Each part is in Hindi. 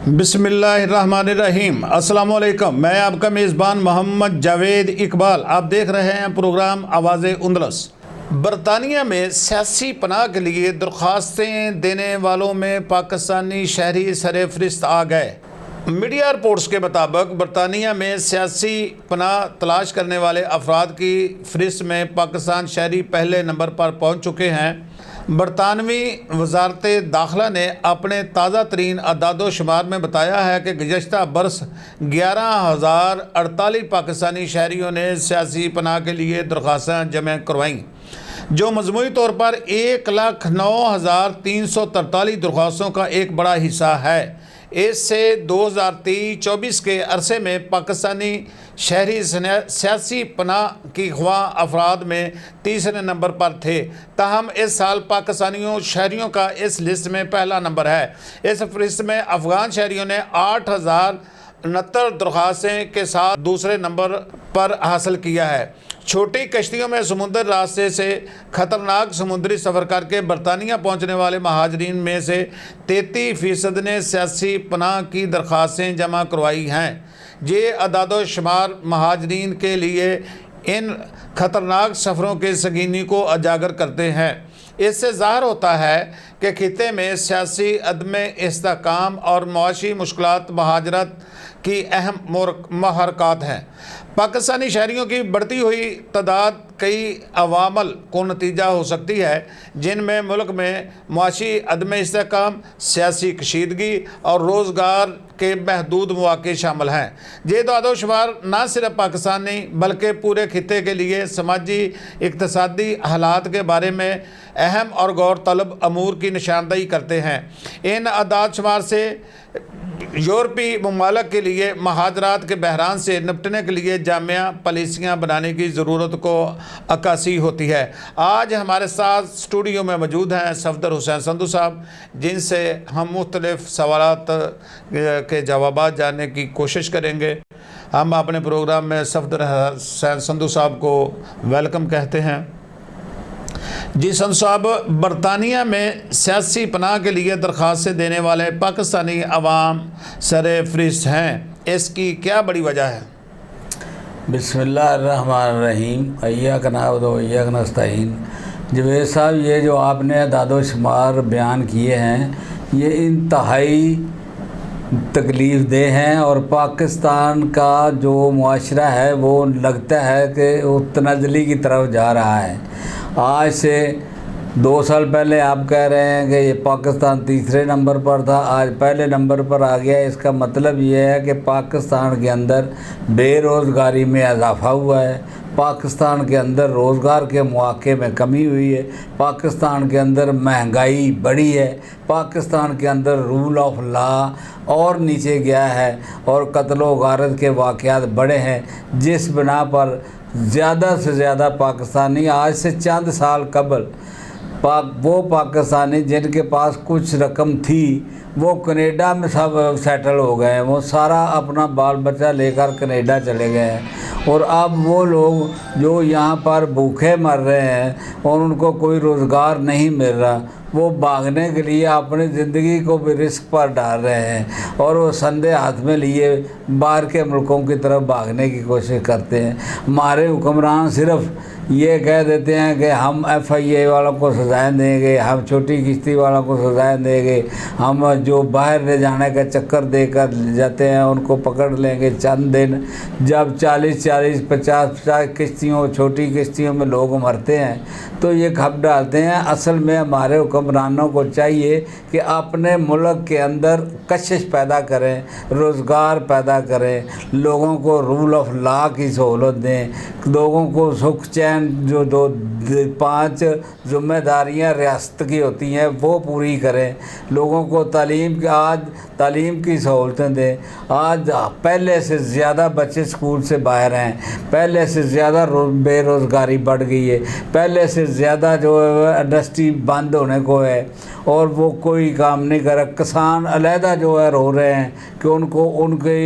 बिस्मिल्लाहिर्रहमानिर्रहीम। अस्सलाम वालेकुम। मैं आपका मेज़बान मोहम्मद जावेद इकबाल। आप देख रहे हैं प्रोग्राम आवाज़े उंदलस। बरतानिया में सियासी पनाह के लिए दरख्वास्तें देने वालों में पाकिस्तानी शहरी सर-ए-फ़हरिस्त आ गए। मीडिया रिपोर्ट्स के मुताबिक बरतानिया में सियासी पनाह तलाश करने वाले अफराद की फ़हरिस्त में पाकिस्तान शहरी पहले नंबर पर पहुँच चुके हैं। बरतानवी वजारत दाखिला ने अपने ताज़ा तरीन अदादो शुमार में बताया है कि गुज़श्ता बरस 11,048 पाकिस्तानी शहरियों ने सियासी पनाह के लिए दरख्वास्तें जमा करवाईं, जो मजमूई तौर पर 1,09,343 दरख्वास्तों का एक बड़ा हिस्सा है। इससे 2023-24 के अरसे में पाकिस्तानी शहरी सियासी पनाह की ख्वाह अफराद में तीसरे नंबर पर थे। ताहम इस साल पाकिस्तानियों शहरियों का इस लिस्ट में पहला नंबर है। इस फहरिस्त में अफ़गान शहरियों ने 8,069 दरख्वास्तें के साथ दूसरे नंबर पर हासिल किया है। छोटी कश्तियों में समुद्र रास्ते से ख़तरनाक समुद्री सफ़र करके बरतानिया पहुँचने वाले महाजरीन में से 33% ने सियासी पनाह की दरख्वास्तें जमा करवाई हैं। ये अदादो शुमार महाजरीन के लिए इन ख़तरनाक सफ़रों के संगीनी को उजागर करते हैं। इससे ज़ाहिर होता है कि खित्ते में सियासी अदम इस्तेहकाम और मुआशी मुश्किलात महाजरत की अहम महरक़ात हैं। पाकिस्तानी शहरियों की बढ़ती हुई तादाद कई अवामल को नतीजा हो सकती है, जिनमें मुल्क में मुआशी अदम इस्तेहकाम, सियासी कशीदगी और रोज़गार के महदूद मौक़े शामिल हैं। ये दादोशुमार न सिर्फ पाकिस्तानी बल्कि पूरे खित्ते के लिए समाजी इक़्तिसादी हालात के बारे में अहम और गौर तलब अमूर की निशानदही करते हैं। इन आदाद शुमार से यूरोपी ममालिक के लिए महाजरात के बहरान से निपटने के लिए जामिया पॉलिसियाँ बनाने की ज़रूरत को अक्कासी होती है। आज हमारे साथ स्टूडियो में मौजूद हैं सफदर हुसैन संधू साहब, जिनसे हम मुख्तलिफ़ सवालात के जवाब जानने की कोशिश करेंगे। हम अपने प्रोग्राम में सफदर हुसैन संधू साहब को वेलकम कहते हैं। जी संधू साहब, बरतानिया में सियासी पनाह के लिए दरख्वास्तें देने वाले पाकिस्तानी अवाम सर-ए-फ़हरिस्त हैं, इसकी क्या बड़ी वजह है? बिस्मिल्लाहिर्रहमानिर्रहीम। इय्याक नअबुदु व इय्याक नस्तईन। जवेद साहब, ये जो आपने अदादो शुमार बयान किए हैं, ये इंतहाई तकलीफ़ देह हैं और पाकिस्तान का जो मुआशरा है वो लगता है कि वो तनाज़ली की तरफ जा रहा है। आज से 2 साल पहले आप कह रहे हैं कि ये पाकिस्तान तीसरे नंबर पर था, आज पहले नंबर पर आ गया। इसका मतलब ये है कि पाकिस्तान के अंदर बेरोज़गारी में इजाफ़ा हुआ है, पाकिस्तान के अंदर रोज़गार के मौक़े में कमी हुई है, पाकिस्तान के अंदर महंगाई बढ़ी है, पाकिस्तान के अंदर रूल ऑफ लॉ और नीचे गया है और कत्ल व गारत के वाक़यात बढ़े हैं, जिस बिना पर ज़्यादा से ज़्यादा पाकिस्तानी आज से चंद साल कबल वो पाकिस्तानी जिनके पास कुछ रकम थी वो कनाडा में सब सेटल हो गए हैं। वो सारा अपना बाल बच्चा लेकर कनाडा चले गए हैं और अब वो लोग जो यहाँ पर भूखे मर रहे हैं और उनको कोई रोज़गार नहीं मिल रहा, वो भागने के लिए अपनी ज़िंदगी को भी रिस्क पर डाल रहे हैं और वो संदे हाथ में लिए बाहर के मुल्कों की तरफ भागने की कोशिश करते हैं। हमारे हुक्मरान सिर्फ़ ये कह देते हैं कि हम FIA वालों को सजाएँ देंगे, हम छोटी किश्ती वालों को सजाएँ देंगे, हम जो बाहर ले जाने का चक्कर देकर जाते हैं उनको पकड़ लेंगे चंद दिन। जब 40-40, 50-50 किश्तियों, छोटी किश्तियों में लोग मरते हैं तो ये खप डालते हैं। असल में हमारे हुक्मरानों को चाहिए कि अपने मुल्क के अंदर कशिश पैदा करें, रोज़गार पैदा करें, लोगों को रूल ऑफ लॉ की सहूलत दें, लोगों को सुख चैन जो 5 ज़िम्मेदारियाँ रियासत की होती हैं वो पूरी करें, लोगों को तालीम की सहूलतें दें। आज पहले से ज़्यादा बच्चे स्कूल से बाहर हैं, पहले से ज़्यादा बेरोज़गारी बढ़ गई है, पहले से ज़्यादा जो इंडस्ट्री बंद होने को है और वो कोई काम नहीं कर रहा। किसान अलहदा जो है रो रहे हैं कि उनको उनके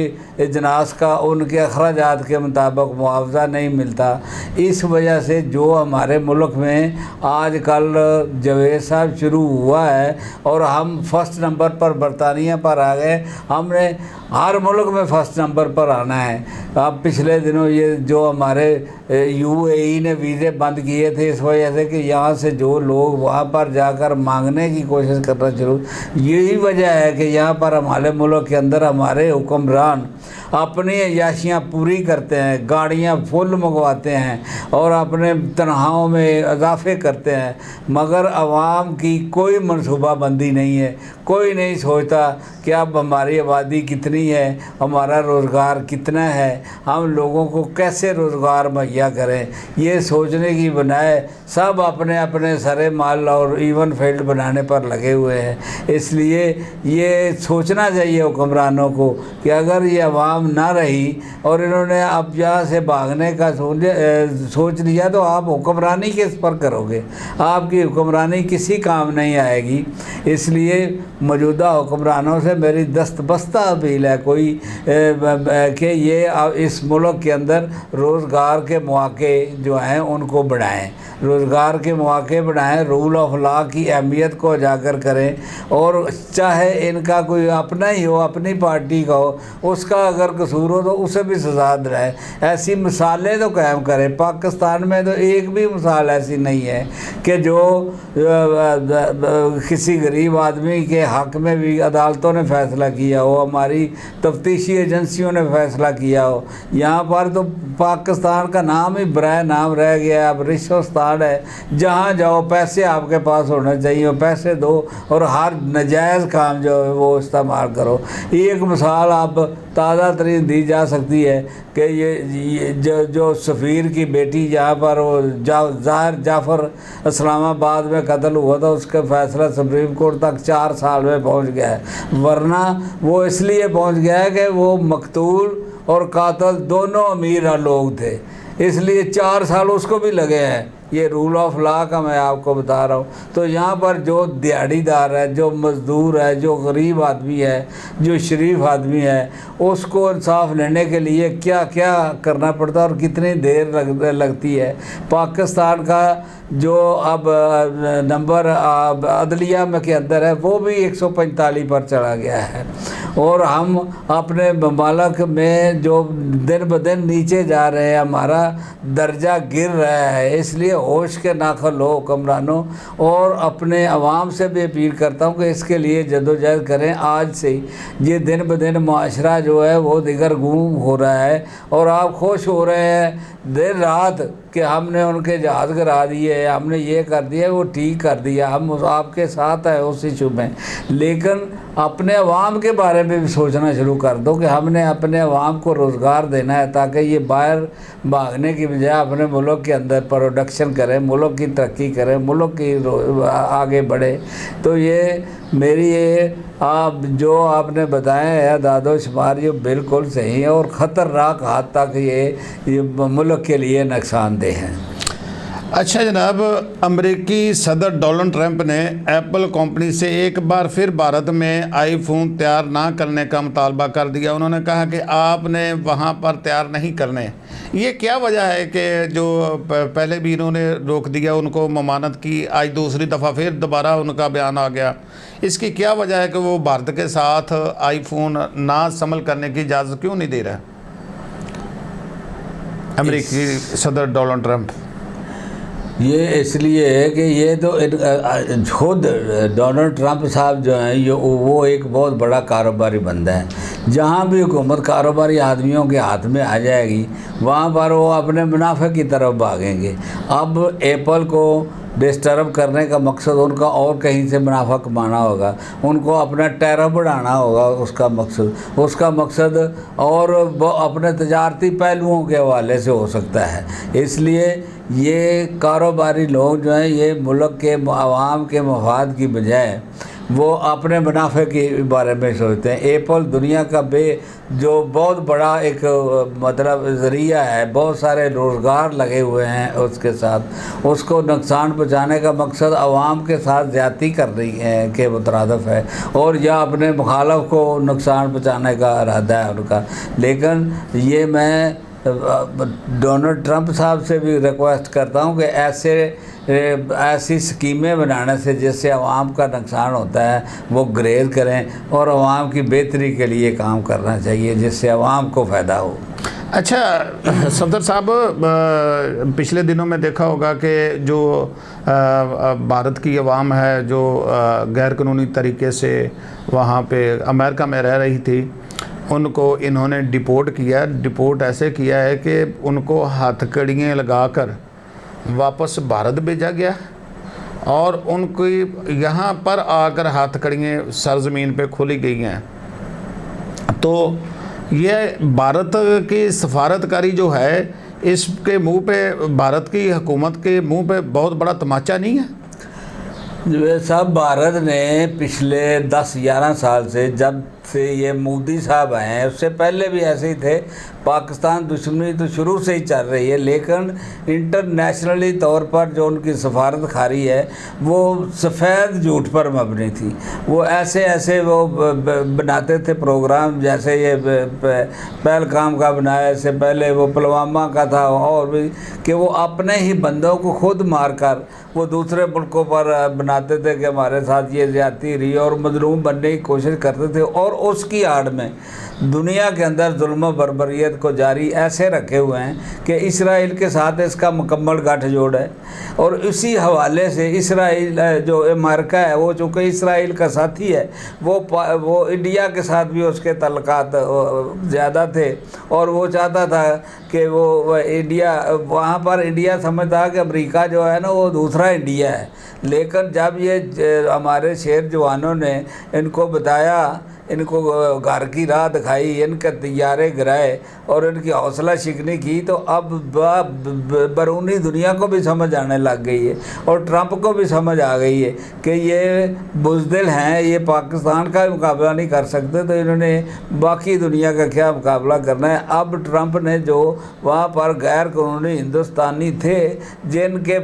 इजनास का, उनके अखराजात के मुताबिक मुआवजा नहीं मिलता। इस वजह से जो हमारे मुल्क में आजकल जवेद साहब शुरू हुआ है और हम फर्स्ट नंबर पर बरतानिया पर आ गए। हमने हर मुल्क में फर्स्ट नंबर पर आना है। अब पिछले दिनों ये जो हमारे यूएई ने वीज़े बंद किए थे इस वजह से कि यहाँ से जो लोग वहाँ पर जाकर मांगने की कोशिश करना शुरू, यही वजह है कि यहाँ पर हमारे मुल्क के अंदर हमारे हुक्मरान अपनी अयाशियाँ पूरी करते हैं, गाड़ियाँ फुल मंगवाते हैं और अपने तनख्वाहों में इजाफे करते हैं, मगर आवाम की कोई मनसूबाबंदी नहीं है। कोई नहीं सोचता कि अब हमारी आबादी कितनी है, हमारा रोज़गार कितना है, हम लोगों को कैसे रोज़गार मुहैया करें। ये सोचने की बनाए सब अपने अपने सरे माल और इवन फील्ड बनाने पर लगे हुए हैं। इसलिए ये सोचना चाहिए हुक्मरानों को कि अगर ये आवाम ना रही और इन्होंने अब यहाँ से भागने का सोच लिया तो आप हुक्मरानी किस पर करोगे? आपकी हुक्मरानी किसी काम नहीं आएगी। इसलिए मौजूदा हुक्मरानों से मेरी दस्तबस्ता अपील है कि ये इस मुल्क के अंदर रोज़गार के मौके जो हैं उनको बढ़ाएं, रोज़गार के मौके बढ़ाएं, रूल ऑफ लॉ की अहमियत को उजागर करें और चाहे इनका कोई अपना ही हो, अपनी पार्टी का हो, उसका अगर कसूर हो तो उसे भी सजा दिलाएं। ऐसी मिसालें तो कायम करें। पाकिस्तान में तो एक भी मिसाल ऐसी नहीं है कि जो किसी गरीब आदमी के हक़ में भी अदालतों ने फ़ैसला किया हो, हमारी तफ्तीशी एजेंसियों ने फ़ैसला किया हो। यहाँ पर तो पाकिस्तान का नाम ही बराए नाम रह गया। अब रिश्वतस्तान है, जहाँ जाओ पैसे आपके पास होने चाहिए, पैसे दो और हर नाजायज़ काम जो है वो इस्तेमाल करो। एक मिसाल आप ताज़ा तरीन दी जा सकती है कि ये जो सफ़ीर की बेटी जहाँ पर वो ज़ाहिर जाफ़र इस्लामाबाद में कत्ल हुआ था, उसका फ़ैसला सुप्रीम कोर्ट तक 4 साल में पहुँच गया है। वरना वो इसलिए पहुँच गया है कि वो मकतूल और कातल दोनों अमीर लोग थे, इसलिए 4 साल उसको भी लगे हैं। ये रूल ऑफ लॉ का मैं आपको बता रहा हूँ। तो यहाँ पर जो दिहाड़ीदार है, जो मज़दूर है, जो गरीब आदमी है, जो शरीफ आदमी है, उसको इंसाफ लेने के लिए क्या क्या करना पड़ता है और कितनी देर लगती है। पाकिस्तान का जो अब नंबर अदलिया में के अंदर है वो भी 145 पर चला गया है और हम अपने ममालक में जो दिन ब दिन नीचे जा रहे हैं, हमारा दर्जा गिर रहा है। इसलिए होश के नाखुश लो हुक्मरानों, और अपने आवाम से भी अपील करता हूँ कि इसके लिए जदोजहद करें। आज से ही ये दिन ब दिन माशरा जो है वो दिगर गुम हो रहा है और आप खुश हो रहे हैं देर रात कि हमने उनके जहाज़ गिरा दिए, हमने ये कर दिया, वो ठीक कर दिया, हम आपके साथ हैं उस इशू में। लेकिन अपने अवाम के बारे में भी सोचना शुरू कर दो कि हमने अपने अवाम को रोज़गार देना है ताकि ये बाहर भागने की बजाय अपने मुल्क के अंदर प्रोडक्शन करें, मुल्क की तरक्की करें, मुल्क की आगे बढ़े। तो ये मेरी ये आप जो आपने बताए हैं दादो शुमार, ये बिल्कुल सही है और ख़तरनाक हद तक ये मुल्क के लिए नुकसानदेह हैं। अच्छा जनाब, अमेरिकी सदर डोनाल्ड ट्रंप ने एप्पल कंपनी से एक बार फिर भारत में आईफोन तैयार ना करने का मुतालबा कर दिया। उन्होंने कहा कि आपने वहां पर तैयार नहीं करने। ये क्या वजह है कि जो पहले भी इन्होंने रोक दिया, उनको ममानत की, आज दूसरी दफ़ा फिर दोबारा उनका बयान आ गया? इसकी क्या वजह है कि वो भारत के साथ आईफोन ना शामिल करने की इजाज़त क्यों नहीं दे रहा अमेरिकी सदर डोनाल्ड ट्रंप? ये इसलिए है कि ये तो खुद डोनाल्ड ट्रंप साहब जो हैं ये वो एक बहुत बड़ा कारोबारी बंदा है। जहाँ भी हुकूमत कारोबारी आदमियों के हाथ में आ जाएगी वहाँ पर वो अपने मुनाफे की तरफ भागेंगे। अब एप्पल को डिस्टर्ब करने का मकसद उनका और कहीं से मुनाफा कमाना होगा, उनको अपना टैरिफ बढ़ाना होगा। उसका मकसद और अपने तजारती पहलुओं के हवाले से हो सकता है। इसलिए ये कारोबारी लोग जो हैं ये मुल्क के आवाम के मफाद की बजाय वो अपने मुनाफे के बारे में सोचते हैं। एप्पल दुनिया का जो बहुत बड़ा एक मतलब ज़रिया है, बहुत सारे रोज़गार लगे हुए हैं उसके साथ, उसको नुकसान पहुँचाने का मकसद आवाम के साथ ज़्यादती कर रही है के मुतरादफ़ है, और या अपने मुखालफ को नुकसान पहुँचाने का इरादा है उनका। लेकिन ये मैं डोनाल्ड ट्रंप साहब से भी रिक्वेस्ट करता हूँ कि ऐसी स्कीमें बनाने से जिससे आवाम का नुकसान होता है वो ग्रेज करें, और आवाम की बेहतरी के लिए काम करना चाहिए जिससे आवाम को फ़ायदा हो। अच्छा सफदर साहब, पिछले दिनों में देखा होगा कि जो भारत की आवाम है जो गैर कानूनी तरीके से वहाँ पे अमेरिका में रह रही थी, उनको इन्होंने डिपोर्ट किया। डिपोर्ट ऐसे किया है कि उनको हथकड़ियाँ लगाकर वापस भारत भेजा गया, और उनकी यहाँ पर आकर हथकड़ियाँ सरजमीन पे खोली गई हैं। तो ये भारत की सफारतकारी जो है, इसके मुंह पे, भारत की हुकूमत के मुंह पे बहुत बड़ा तमाचा नहीं है? जो सब भारत ने पिछले 10-11 साल से, जब से ये मोदी साहब आए हैं, उससे पहले भी ऐसे ही थे, पाकिस्तान दुश्मनी तो शुरू से ही चल रही है, लेकिन इंटरनेशनली तौर पर जो उनकी सफारत खारी है वो सफ़ेद झूठ पर मबनी थी। वो ऐसे वो बनाते थे प्रोग्राम, जैसे ये पहलगाम का बनाया, इससे पहले वो पुलवामा का था, और भी कि वो अपने ही बंदों को खुद मार कर वो दूसरे मुल्कों पर बनाते थे कि हमारे साथ ये ज़्यादती रही, और मजलूम बनने की कोशिश करते थे, और उसकी आड़ में दुनिया के अंदर जुल्म बर्बरियत को जारी ऐसे रखे हुए हैं कि इसराइल के साथ इसका मुकम्मल गठजोड़ है। और इसी हवाले से इसराइल जो अमेरिका है, वो चूँकि इसराइल का साथी है, वो इंडिया के साथ भी उसके तल्लुकात ज़्यादा थे, और वो चाहता था कि वो इंडिया, वहाँ पर इंडिया समझता कि अमेरिका जो है ना वो दूसरा इंडिया है। लेकिन जब ये हमारे शेर जवानों ने इनको बताया, इनको घर की राह दिखाई, इनके तैयारे गिराए और इनकी हौसला शिकनी की, तो अब बैरूनी दुनिया को भी समझ आने लग गई है, और ट्रंप को भी समझ आ गई है कि ये बुज़दिल हैं, ये पाकिस्तान का मुकाबला नहीं कर सकते, तो इन्होंने बाकी दुनिया का क्या मुकाबला करना है। अब ट्रंप ने जो वहाँ पर गैर कानूनी हिंदुस्तानी थे, जिनके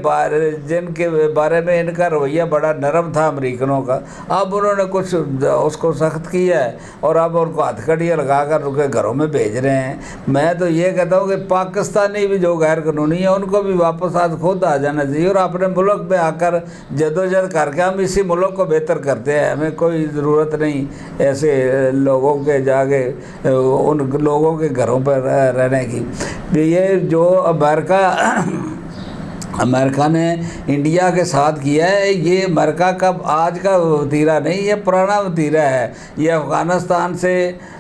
बारे में इनका रवैया बड़ा नरम था अमेरिकनों का, अब उन्होंने कुछ उसको सख्त किया है, और अब उनको हथकड़ियाँ लगाकर उनके घरों में भेज रहे हैं। मैं तो ये कहता हूँ कि पाकिस्तानी भी जो गैर कानूनी है उनको भी वापस आज खुद आ जाना चाहिए, और अपने मुल्क में आकर जदोजहद करके हम इसी मुल्क को बेहतर करते हैं। हमें कोई ज़रूरत नहीं ऐसे लोगों के जाके उन लोगों के घरों पर रहने की। ये जो अमेरिका ने इंडिया के साथ किया है, ये अमेरिका का आज का वतीरा नहीं, ये पुराना वतीरा है। ये अफ़गानिस्तान से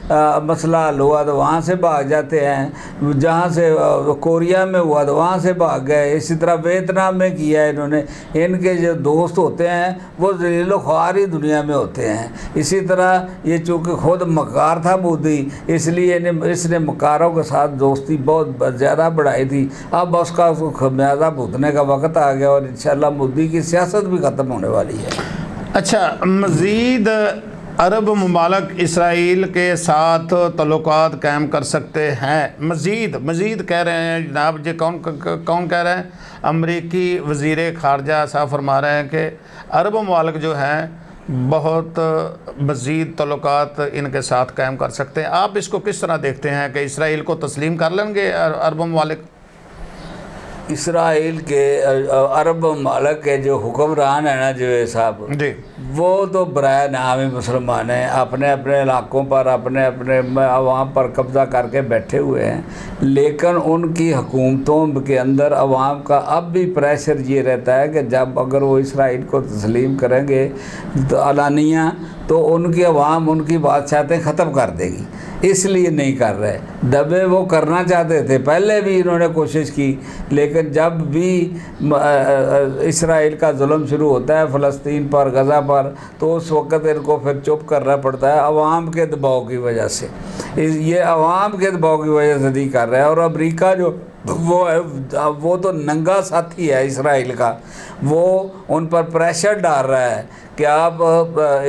मसला हल हुआ तो वहाँ से भाग जाते हैं, जहाँ से कोरिया में हुआ तो वहाँ से भाग गए, इसी तरह वियतनाम में किया है इन्होंने। इनके जो दोस्त होते हैं वो ज़लीलो ख्वार ही दुनिया में होते हैं। इसी तरह ये चूँकि खुद मक्कार था मोदी, इसलिए इसने मक्कारों के साथ दोस्ती बहुत ज़्यादा बढ़ाई थी। अब उसका खमियाजा भुगतने का वक्त आ गया, और इंशाल्लाह मोदी की सियासत भी ख़त्म होने वाली है। अच्छा, मज़ीद अरब ममालिक इसराइल के साथ तल्लुकात कायम कर सकते हैं? मज़ीद कह रहे हैं जनाब जी। कौन कह रहे हैं? अमरीकी वज़ीर ख़ारजा साहब फरमा रहे हैं कि अरब ममालिक जो हैं बहुत मज़ीद तल्लुकात इनके साथ कायम कर सकते हैं। आप इसको किस तरह देखते हैं कि इसराइल को तस्लीम कर लेंगे अरब ममालिक? इसराइल के अरब ममालिक के जो हुक्मरान है ना जो साहब जी, वो तो बराए नाम ही मुसलमान हैं, अपने अपने इलाकों पर अपने अपने अवाम पर कब्ज़ा करके बैठे हुए हैं। लेकिन उनकी हुकूमतों के अंदर अवाम का अब भी प्रेशर ये रहता है कि जब अगर वो इसराइल को तस्लीम करेंगे तो अलानिया, तो उनकी अवाम उनकी बादशाहतें ख़त्म कर देगी, इसलिए नहीं कर रहे। दबे वो करना चाहते थे, पहले भी इन्होंने कोशिश की, लेकिन जब भी इसराइल का जुल्म शुरू होता है फ़लस्तीन पर, गज़ा पर, तो उस वक़्त इनको फिर चुप करना पड़ता है अवाम के दबाव की वजह से। ये अवाम के दबाव की वजह से नहीं कर रहा है। और अमेरिका जो वो तो नंगा साथी है इसराइल का, वो उन पर प्रेशर डाल रहा है कि आप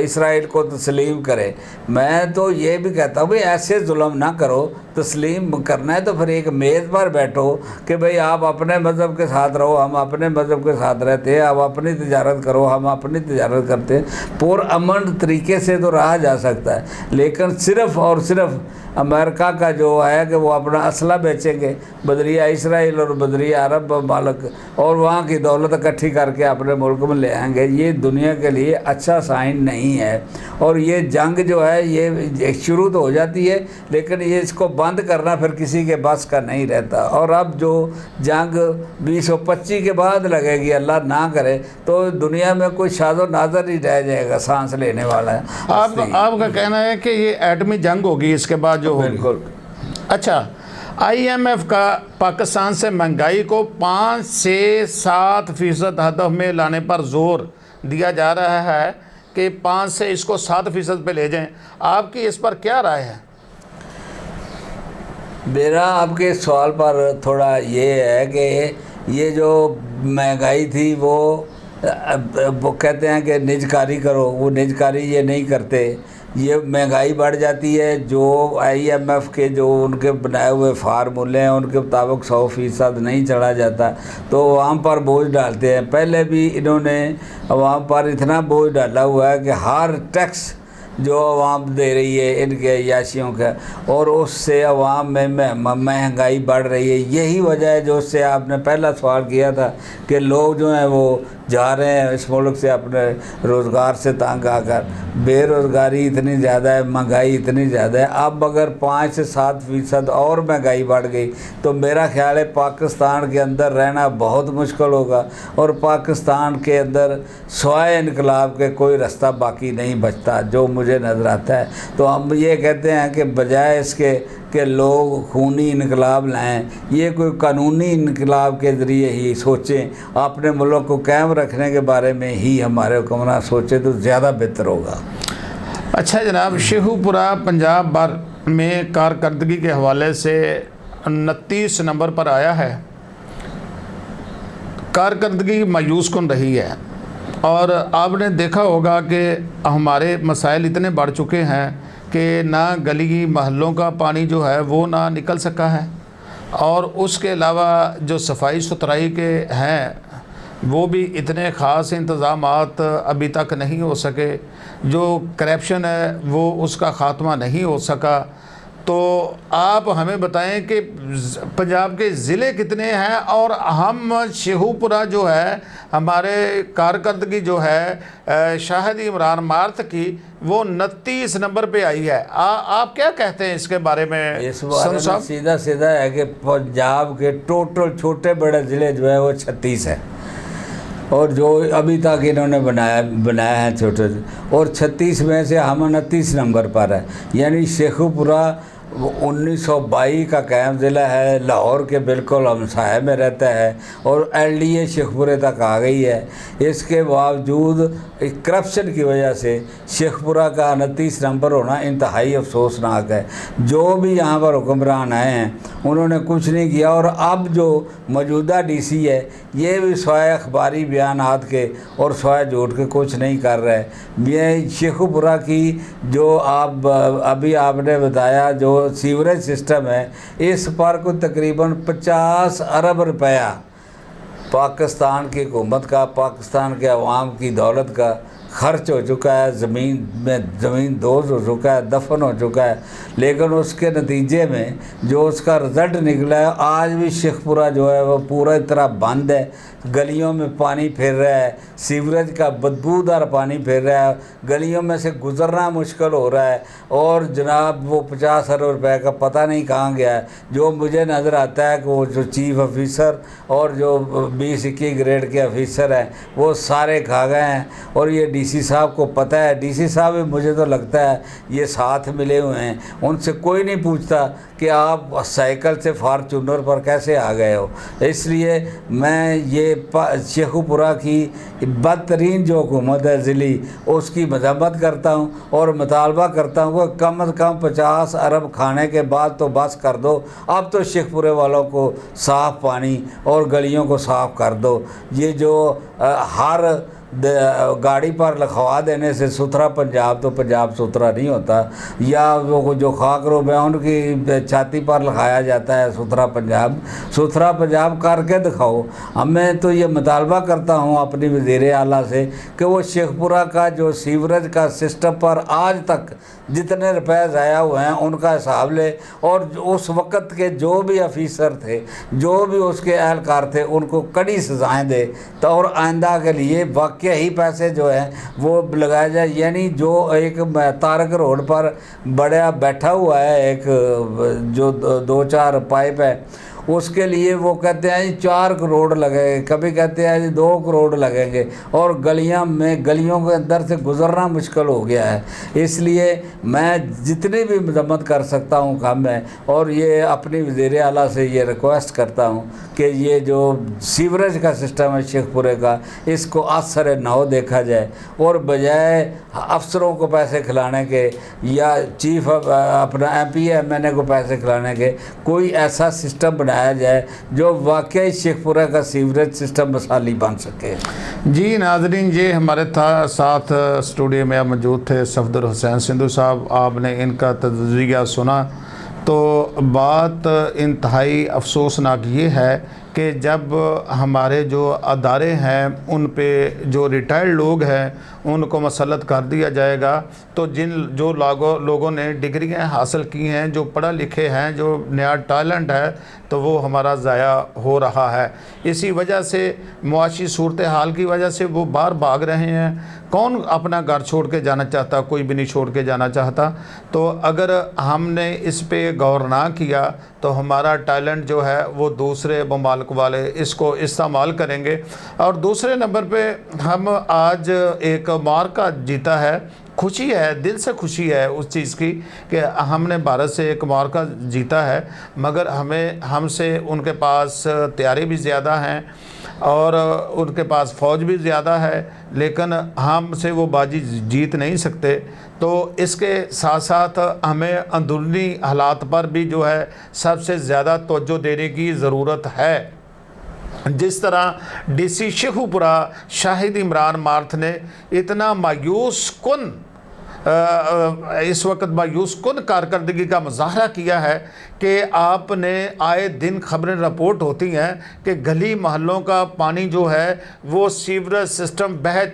इसराइल को तस्लीम करें। मैं तो ये भी कहता हूँ भाई ऐसे जुल्म ना करो, तस्लीम करना है तो फिर एक मेज़ पर बैठो कि भाई आप अपने मज़हब के साथ रहो, हम अपने मज़हब के साथ रहते हैं, आप अपनी तिजारत करो, हम अपनी तिजारत करते हैं। पुरअमन तरीके से तो रहा जा सकता है, लेकिन सिर्फ़ और सिर्फ अमेरिका का जो है कि वो अपना असला बेचेंगे, बदरिया इसराइल और बदरिया अरब मालिक, और वहाँ की दौलत इकट्ठी करके अपने मुल्क में ले आएंगे, ये दुनिया के लिए अच्छा साइन नहीं है। और ये जंग जो है ये शुरू तो हो जाती है, लेकिन ये इसको बंद करना फिर किसी के बस का नहीं रहता। और अब जो जंग 2025 के बाद लगेगी, अल्लाह ना करे, तो दुनिया में कोई शादो नाजर ही रह जाएगा सांस लेने वाला है। आपका कहना है कि ये एटमी जंग होगी इसके बाद जो होगी? बिल्कुल। अच्छा, IMF का पाकिस्तान से महंगाई को 5 से 7% हदफ में लाने पर जोर दिया जा रहा है कि 5 से इसको 7% पे ले जाएं। आपकी इस पर क्या राय है? मेरा आपके सवाल पर थोड़ा ये है कि ये जो महंगाई थी वो कहते हैं कि निजकारी करो, वो निजकारी ये नहीं करते। ये महंगाई बढ़ जाती है, जो IMF के जो उनके बनाए हुए फार्मूले हैं उनके मुताबिक 100% नहीं चढ़ा जाता, तो आवाम पर बोझ डालते हैं। पहले भी इन्होंने आवाम पर इतना बोझ डाला हुआ है कि हर टैक्स जो आवाम दे रही है इनके अय्याशियों का, और उससे आवाम में महंगाई बढ़ रही है। यही वजह है जो उससे आपने पहला सवाल किया था कि लोग जो हैं वो जा रहे हैं इस मुल्क से अपने रोज़गार से तंग आकर। बेरोज़गारी इतनी ज़्यादा है, महंगाई इतनी ज़्यादा है। अब अगर 5 से 7% और महंगाई बढ़ गई तो मेरा ख्याल है पाकिस्तान के अंदर रहना बहुत मुश्किल होगा, और पाकिस्तान के अंदर स्वाय इनकलाब के कोई रास्ता बाकी नहीं बचता जो मुझे नज़र आता है। तो हम ये कहते हैं कि बजाय इसके कि लोग खूनी इनकलाब लाएं, ये कोई कानूनी इनकलाब के ज़रिए ही सोचें, अपने मुल्क को कायम रखने के बारे में ही हमारे हुक्मरान सोचें तो ज़्यादा बेहतर होगा। अच्छा जनाब, शेखुपुरा पंजाब भर में कारकर्दगी के हवाले से 29 नंबर पर आया है। कारकर्दगी मायूस कुन रही है, और आपने देखा होगा कि हमारे मसाइल इतने बढ़ चुके हैं कि ना गली महलों का पानी जो है वो ना निकल सका है, और उसके अलावा जो सफाई सुथराई के हैं वो भी इतने ख़ास इंतज़ामात अभी तक नहीं हो सके। जो करप्शन है वो उसका ख़ात्मा नहीं हो सका। तो आप हमें बताएं कि पंजाब के ज़िले कितने हैं, और हम शेखुपुरा जो है हमारे कारकर्दगी जो है शाहिद इमरान मार्थ की वो 29 नंबर पे आई है। आप क्या कहते हैं इसके बारे में? इस बारे में सीधा सीधा है कि पंजाब के टोटल छोटे बड़े ज़िले जो है वो 36 है, और जो अभी तक इन्होंने बनाया है छोटे, और 36 में से हम 29 नंबर पर है। यानी शेखुपुरा 1922 का कायम ज़िला है, लाहौर के बिल्कुल हमसाये में रहता है, और LDA शेखपुरे तक आ गई है। इसके बावजूद करप्शन की वजह से शेखपुरा का 29 नंबर होना इंतहाई अफसोसनाक है। जो भी यहाँ पर हुक्मरान आए हैं उन्होंने कुछ नहीं किया, और अब जो मौजूदा DC है ये भी स्वाय अखबारी बयानात के और स्वाय झूठ के कुछ नहीं कर रहे। ये शेखुपुरा की जो आप अभी आपने बताया जो सीवरेज सिस्टम है, इस पर को तकरीबन 50 अरब रुपया पाकिस्तान की हुकूमत का, पाकिस्तान के अवाम की दौलत का खर्च हो चुका है। ज़मीन दोज हो चुका है, दफन हो चुका है, लेकिन उसके नतीजे में जो उसका रिज़ल्ट निकला है, आज भी शेखपुरा जो है वो पूरा तरह बंद है। गलियों में पानी फिर रहा है, सीवरेज का बदबूदार पानी फिर रहा है, गलियों में से गुज़रना मुश्किल हो रहा है, और जनाब वो 50 अरब रुपए का पता नहीं कहाँ गया है। जो मुझे नज़र आता है कि वो जो चीफ़ ऑफिसर और जो 20-21 ग्रेड के ऑफिसर हैं वो सारे खा गए हैं, और ये डीसी साहब को पता है। डीसी साहब भी मुझे तो लगता है ये साथ मिले हुए हैं, उनसे कोई नहीं पूछता कि आप साइकिल से फार्चूनर पर कैसे आ गए हो। इसलिए मैं ये शेखुपुरा की बदतरीन जो हुकूमत है ज़िली, उसकी मजम्मत करता हूँ और मुतालबा करता हूँ कि कम से कम 50 अरब खाने के बाद तो बस कर दो। अब तो शेखपुरे वालों को साफ़ पानी और गलियों को साफ़ कर दो। ये जो हर गाड़ी पर लिखवा देने से सुथरा पंजाब, तो पंजाब सुथरा नहीं होता, या वो जो खाकरो है उनकी छाती पर लिखाया जाता है सुथरा पंजाब करके दिखाओ। मैं तो ये मुतालबा करता हूँ अपनी वज़ीर आला से कि वो शेखपुरा का जो सीवरेज का सिस्टम पर आज तक जितने रुपए ज़ाया हुए हैं उनका हिसाब ले, और उस वक़्त के जो भी अफीसर थे, जो भी उसके एहलकार थे, उनको कड़ी सज़ाएँ दे, तो और आइंदा के लिए वाकई ही पैसे जो है वो लगाया जाए। यानी जो एक तारक रोड पर बड़ा बैठा हुआ है एक जो 2-4 पाइप है, उसके लिए वो कहते हैं जी 4 करोड़ लगेंगे, कभी कहते हैं जी 2 करोड़ लगेंगे, और गलियों के अंदर से गुज़रना मुश्किल हो गया है। इसलिए मैं जितनी भी मजम्मत कर सकता हूँ कम है, और ये अपनी वज़ीर आला से ये रिक्वेस्ट करता हूँ कि ये जो सीवरेज का सिस्टम है शेखपुरे का, इसको असर नौ देखा जाए, और बजाय अफसरों को पैसे खिलाने के या चीफ अपना MP MNA को पैसे खिलाने के कोई ऐसा सिस्टम बनाया जाए जो वाकई शेखपुरा का सीवरेज सिस्टम मिसाली बन सके। जी नाज़रीन, ये हमारे साथ स्टूडियो में मौजूद थे सफदर हुसैन सिंधु साहब। आपने इनका तज़किया सुना तो बात इंतहाई अफसोसनाक ये है कि जब हमारे जो अदारे हैं उन पे जो रिटायर्ड लोग हैं उनको मसलत कर दिया जाएगा, तो जो लोगों ने डिग्रियां हासिल की हैं, जो पढ़ा लिखे हैं, जो नया टैलेंट है, तो वो हमारा ज़ाया हो रहा है। इसी वजह से मुआशी सूरत हाल की वजह से वो बाहर भाग रहे हैं। कौन अपना घर छोड़ के जाना चाहता? कोई भी नहीं छोड़ के जाना चाहता। तो अगर हमने इस पे गौर ना किया तो हमारा टैलेंट जो है वो दूसरे ममालिक वाले इसको इस्तेमाल करेंगे। और दूसरे नंबर पे हम आज एक मार्का जीता है, खुशी है, दिल से खुशी है उस चीज़ की कि हमने भारत से एक मार्का जीता है, मगर हमसे उनके पास तैयारी भी ज़्यादा हैं और उनके पास फ़ौज भी ज़्यादा है, लेकिन हमसे वो बाजी जीत नहीं सकते। तो इसके साथ साथ हमें अंदरूनी हालात पर भी जो है सबसे ज़्यादा तवज्जो देने की ज़रूरत है। जिस तरह DC शेखुपुरा शाहिद इमरान मार्थ ने इतना मायूस कुन इस वक्त मायूस कुन कारकर्दगी का मुजाहरा किया है कि आपने आए दिन खबरें रिपोर्ट होती हैं कि गली मोहल्लों का पानी जो है वो सीवरेज सिस्टम बह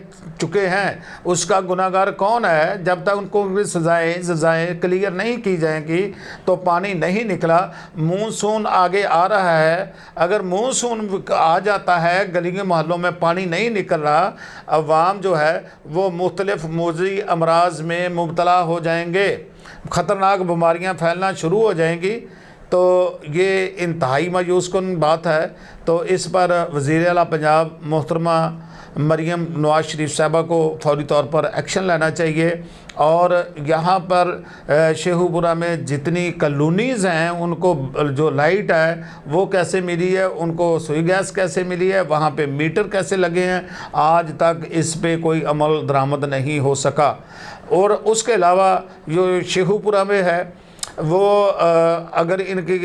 चुके हैं। उसका गुनाहगार कौन है? जब तक उनको सजाएं क्लियर नहीं की जाएंगी तो पानी नहीं निकला। मानसून आगे आ रहा है, अगर मानसून आ जाता है, गली के मोहल्लों में पानी नहीं निकल रहा, अवाम जो है वो मुख्तलिफ मौजी अमराज में मुब्तला हो जाएंगे, ख़तरनाक बीमारियां फैलना शुरू हो जाएंगी। तो ये इंतहाई मायूस कुन बात है। तो इस पर वज़ीर आला पंजाब मोहतरमा मरियम नवाज शरीफ साहबा को फौरी तौर पर एक्शन लेना चाहिए, और यहाँ पर शेखुपुरा में जितनी कॉलोनीज़ हैं उनको जो लाइट है वो कैसे मिली है, उनको सुई गैस कैसे मिली है, वहाँ पे मीटर कैसे लगे हैं, आज तक इस पे कोई अमल दरामद नहीं हो सका। और उसके अलावा जो शेखुपुरा में है वो अगर इनकी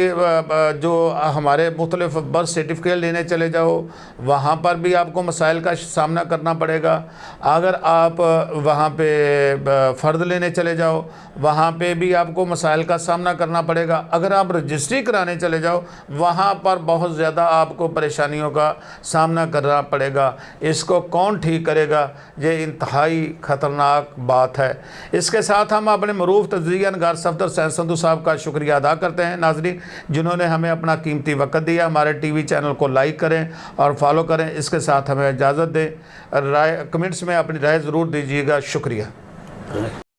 जो हमारे मुख्तलिफ बर्थ सर्टिफिकेट लेने चले जाओ वहाँ पर भी आपको मसाइल का सामना करना पड़ेगा। अगर आप वहाँ पे फ़र्द लेने चले जाओ वहाँ पे भी आपको मसाइल का सामना करना पड़ेगा। अगर आप रजिस्ट्री कराने चले जाओ वहाँ पर बहुत ज़्यादा आपको परेशानियों का सामना करना पड़ेगा। इसको कौन ठीक करेगा? ये इंतहाई ख़तरनाक बात है। इसके साथ हम अपने मरूफ तज़किया नगार सफदर हुसैन सिंधु साहब का शुक्रिया अदा करते हैं नाज़रीन, जिन्होंने हमें अपना कीमती वक्त दिया। हमारे TV चैनल को लाइक करें और फॉलो करें। इसके साथ हमें इजाज़त दें। कमेंट्स में अपनी राय ज़रूर दीजिएगा। शुक्रिया।